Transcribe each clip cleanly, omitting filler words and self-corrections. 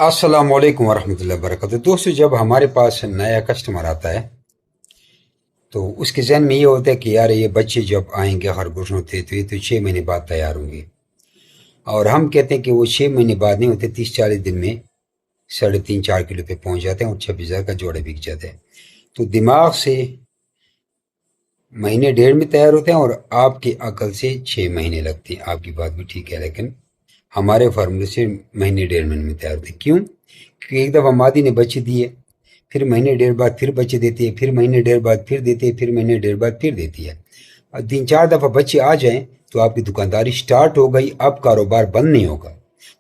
अस्सलाम वालेकुम वरहमतुल्लाहि वबरकातुहू। दोस्तों, जब हमारे पास नया कस्टमर आता है तो उसके जहन में ये होता है कि यार ये बच्चे जब आएंगे खरगोश होते तो ये तो 6 महीने बाद तैयार होंगे। और हम कहते हैं कि वो 6 महीने बाद नहीं होते, 30-40 दिन में 3.5-4 किलो पे पहुंच जाते हैं और 26,000 का जोड़ा बिक जाता है। तो दिमाग से महीने डेढ़ में तैयार होते हैं और आपकी अकल से 6 महीने लगते हैं। आपकी बात भी ठीक है, लेकिन हमारे फार्मूले से महीने डेढ़ महीने में तैयार होते हैं। क्यों? क्योंकि एक दफ़ा मादी ने बच्चे दिए, फिर महीने डेढ़ बाद फिर बच्चे देती है, फिर महीने डेढ़ बाद फिर देती है, फिर महीने डेढ़ बाद फिर देती है। और 3-4 दफ़ा बच्चे आ जाएं तो आपकी दुकानदारी स्टार्ट हो गई, अब कारोबार बंद नहीं होगा।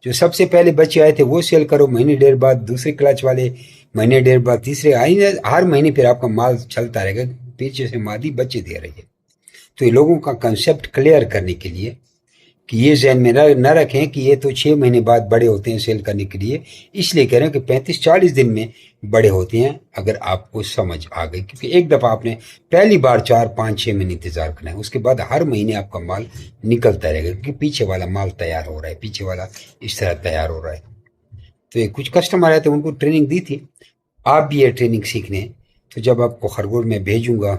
जो सबसे पहले बच्चे आए थे वो सेल करो, महीने डेढ़ बाद दूसरे क्लच वाले, महीने डेढ़ बाद तीसरे आए, हर महीने फिर आपका माल चलता रहेगा, पीछे से मादी बच्चे दे रही है। तो ये लोगों का कंसेप्ट क्लियर करने के लिए कि ये जहन में न रखें कि ये तो 6 महीने बाद बड़े होते हैं सेल करने के लिए, इसलिए कह रहे हैं कि 35-40 दिन में बड़े होते हैं। अगर आपको समझ आ गई, क्योंकि एक दफ़ा आपने पहली बार 4-5-6 महीने इंतज़ार करना है, उसके बाद हर महीने आपका माल निकलता रहेगा, क्योंकि पीछे वाला माल तैयार हो रहा है, पीछे वाला इस तरह तैयार हो रहा है। तो ये कुछ कस्टमर आए थे, उनको ट्रेनिंग दी थी। आप भी ये ट्रेनिंग सीखने, तो जब आपको खरगोश में भेजूंगा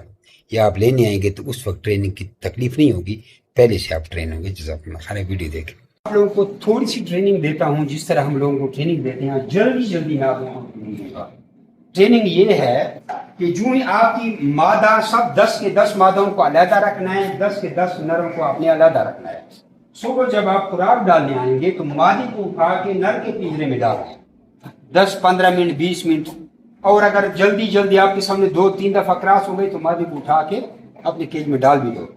या आप लेने आएंगे तो उस वक्त ट्रेनिंग की तकलीफ नहीं होगी, पहले से आप ट्रेन होंगे। जज़ाकल्लाह खैर। वीडियो देखें। आप लोगों को थोड़ी सी ट्रेनिंग देता हूँ, जिस तरह हम लोगों को ट्रेनिंग देते हैं, जल्दी मैं आप लोगों को ट्रेनिंग दूंगा। ट्रेनिंग ये है कि जो ही आपकी मादा सब 10 के 10 मादाओं को अलहदा रखना है, 10 के 10 नरों को आपने अलहदा रखना है। सुबह जब आप खुराक डालने आएंगे तो मादी को उठा के नर के पिंजरे में डाल दें 10-15 मिनट 20 मिनट। और अगर जल्दी आपके सामने 2-3 दफा क्रॉस हो गई तो मादी को उठा के अपने केज में डाल भी दो।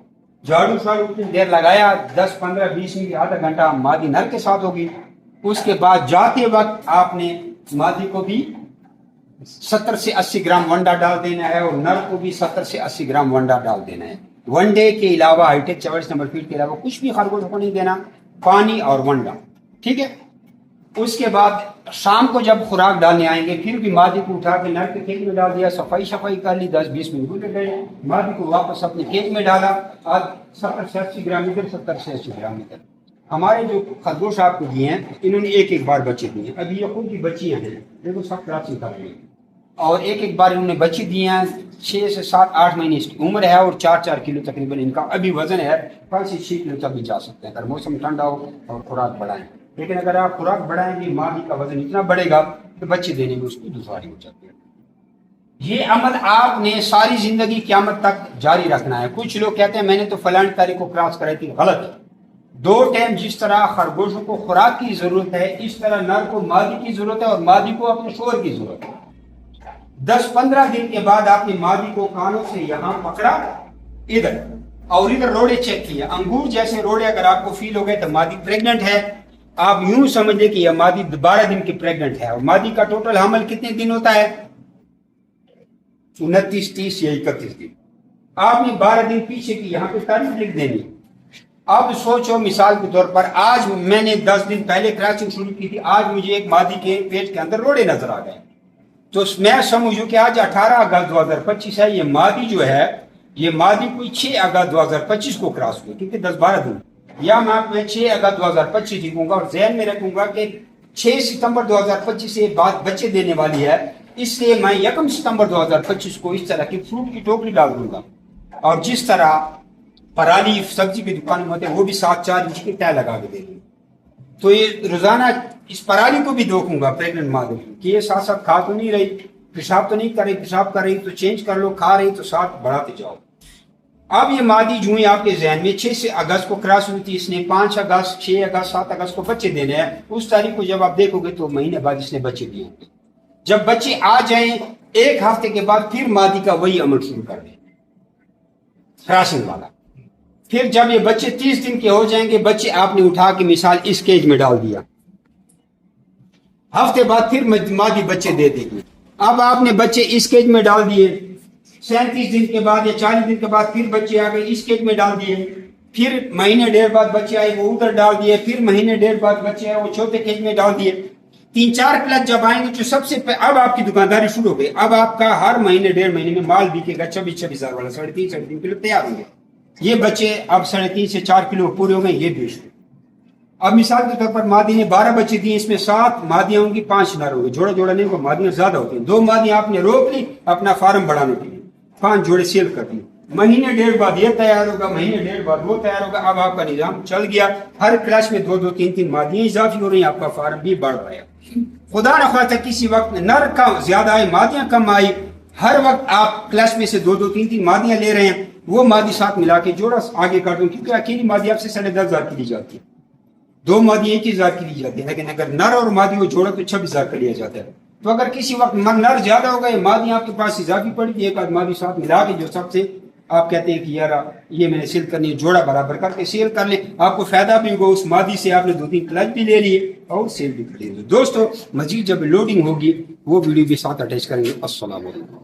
झाड़ू उतनी देर लगाया, 10-15-20 मिनट, आधा घंटा मादी नर के साथ होगी। उसके बाद जाते वक्त आपने मादी को भी 70 से 80 ग्राम वंडा डाल देना है और नर को भी 70 से 80 ग्राम वंडा डाल देना है। वनडे के अलावा हाईटेक 44 नंबर फीड के अलावा कुछ भी खरगोश को नहीं देना, पानी और वंडा, ठीक है। उसके बाद शाम को जब खुराक डालने आएंगे फिर भी मादी को उठा के नर के केज में डाल दिया, सफाई कर ली, 10-20 मिनट गुजर गए, मादी को वापस अपने केज में डाला। आज 70 से 80 ग्राम इधर, 70 से 80 ग्राम इधर। हमारे जो खरगोश आपको दिए हैं इन्होंने एक बार बच्चे दिए हैं। अभी ये खुद की बच्चियां हैं, देखो सब क्रॉसिंग कर रही हैं, और एक बार इन्होंने बच्चे दिए हैं। 6 से 7-8 महीने इसकी उम्र है और 4-4 किलो तकरीबन इनका अभी वजन है। 5 से 6 किलो तक भी जा सकते हैं अगर मौसम ठंडा हो और खुराक बढ़ाएं। लेकिन अगर आप खुराक बढ़ाएंगे मादी का वजन इतना बढ़ेगा तो बच्चे देने में उसकी दुश्वारी हो जाती है। ये अमल आपने सारी जिंदगी क़यामत तक जारी रखना है। कुछ लोग कहते हैं मैंने तो फलानी तारीख को क्रॉस कराई थी, गलत है। 2 टाइम जिस तरह खरगोशों को खुराक की जरूरत है, इस तरह नर को मादी की जरूरत है और मादी को अपने शोर की जरूरत है। 10-15 दिन के बाद आपने मादी को कानों से यहाँ पकड़ा इधर और इधर रोड़े चेक किए, अंगूर जैसे रोड़े अगर आपको फील हो गए तो मादी प्रेग्नेंट है। आप यूं समझ ले कि यह मादी 12 दिन की प्रेग्नेंट है। और मादी का टोटल हमल कितने दिन होता है? 29, 30 या 31 दिन। आपने 12 दिन पीछे की, यहाँ पे तारीख लिख देनी। अब सोचो मिसाल के तौर पर आज मैंने 10 दिन पहले क्रॉसिंग शुरू की थी, आज मुझे एक मादी के पेट के अंदर रोड़े नजर आ गए, तो मैं समझू कि आज 18 अगस्त 2025 है। ये मादी जो है, ये मादी कोई 6 अगस्त 2025 को क्रॉस हुई, क्योंकि 10-12 दिन, या मैं 6 अगस्त 2025 लिखूंगा और जहन में रखूंगा कि 6 सितंबर 2025 से बाद बच्चे देने वाली है, इसलिए मैं 1 सितंबर 2025 को इस तरह की फ्रूट की टोकरी डाल दूंगा। और जिस तरह पराली सब्जी की दुकान में होते हैं वो भी 7-4 इंच की तय लगा के देंगे। तो ये रोजाना इस पराली को भी देखूंगा प्रेग्नेंट मादर कि ये साथ साथ खा तो नहीं रही, पेशाब तो नहीं कर रही, पेशाब कर रही तो चेंज कर लो, खा रही तो साथ बढ़ाते जाओ। अब ये मादी जो है आपके जहन में 6 से अगस्त को क्रॉस हुई थी, इसने 5 अगस्त, 6 अगस्त, 7 अगस्त को बच्चे देने हैं। उस तारीख को जब आप देखोगे तो महीने बाद इसने बच्चे दिए होंगे। जब बच्चे आ जाएं 1 हफ्ते के बाद फिर मादी का वही अमल शुरू कर दें, क्रॉसिंग वाला। फिर जब ये बच्चे 30 दिन के हो जाएंगे, बच्चे आपने उठा के मिसाल इस केज में डाल दिया, हफ्ते बाद फिर मादी बच्चे दे देगी। अब आपने बच्चे इस केज में डाल दिए, 37 दिन के बाद या 40 दिन के बाद फिर बच्चे आ गए, इस केज में डाल दिए। फिर महीने डेढ़ बाद बच्चे आए, वो उधर डाल दिए। फिर महीने डेढ़ बाद बच्चे आए, वो छोटे केज में डाल दिए। 3-4 क्लच जब आएंगे जो सबसे अब आपकी दुकानदारी शुरू हो गई। अब आपका हर महीने डेढ़ महीने में माल बिकेगा 26,000 वाला, 3.5 किलो तैयार होंगे। ये बच्चे अब 3.5 से 4 किलो पूरे हो गए, ये बेच दो। اب مثال کے طور پر مادی نے 12 بچے دیے، اس میں 7 مادیاں ہوں گی 5 نر ہوں گے، جوڑا جوڑا نہیں، وہ مادیاں زیادہ ہوتی ہیں، 2 مادیاں آپ نے روک لی اپنا فارم بڑھانے کے لیے، 5 جوڑے سیل کر دیے، مہینے ڈیڑھ بعد یہ تیار ہوگا، مہینے ڈیڑھ بعد وہ تیار ہوگا، اب آپ کا نظام چل گیا، ہر کلاس میں 2 2 3 3 مادیاں اضافی ہو رہی ہیں، آپ کا فارم بھی بڑھ رہا ہے۔ خدا نخواستہ کسی وقت نر کا زیادہ آئے، مادیاں کم آئی، ہر وقت آپ کلاس میں سے 2 2 3 3 مادیاں لے رہے ہیں، وہ مادی ساتھ ملا کے جوڑا آگے کر دوں، کیونکہ اکیلی مادی آپ سے 10,500 کی لی جاتی ہے، 2 مادی 1,000 کی لی جاتی ہے، لیکن اگر نر اور مادی کو جوڑا تو 26,000 کا لیا جاتا ہے۔ تو اگر کسی وقت نر زیادہ ہوگا، یہ مادی آپ کے پاس اضافی پڑی تھی، ایک آدھ مادی ساتھ ملا کے جو سب سے آپ کہتے ہیں کہ یار یہ میں نے سیل کرنی ہے، جوڑا برابر کر کے سیل کر لیں، آپ کو فائدہ بھی ہوگا، اس مادی سے آپ نے 2 3 کلچ بھی لے لیے اور سیل بھی کر لیے۔ دوستو مزید جب لوڈنگ ہوگی وہ ویڈیو بھی ساتھ اٹیچ کریں گے۔ السلام علیکم۔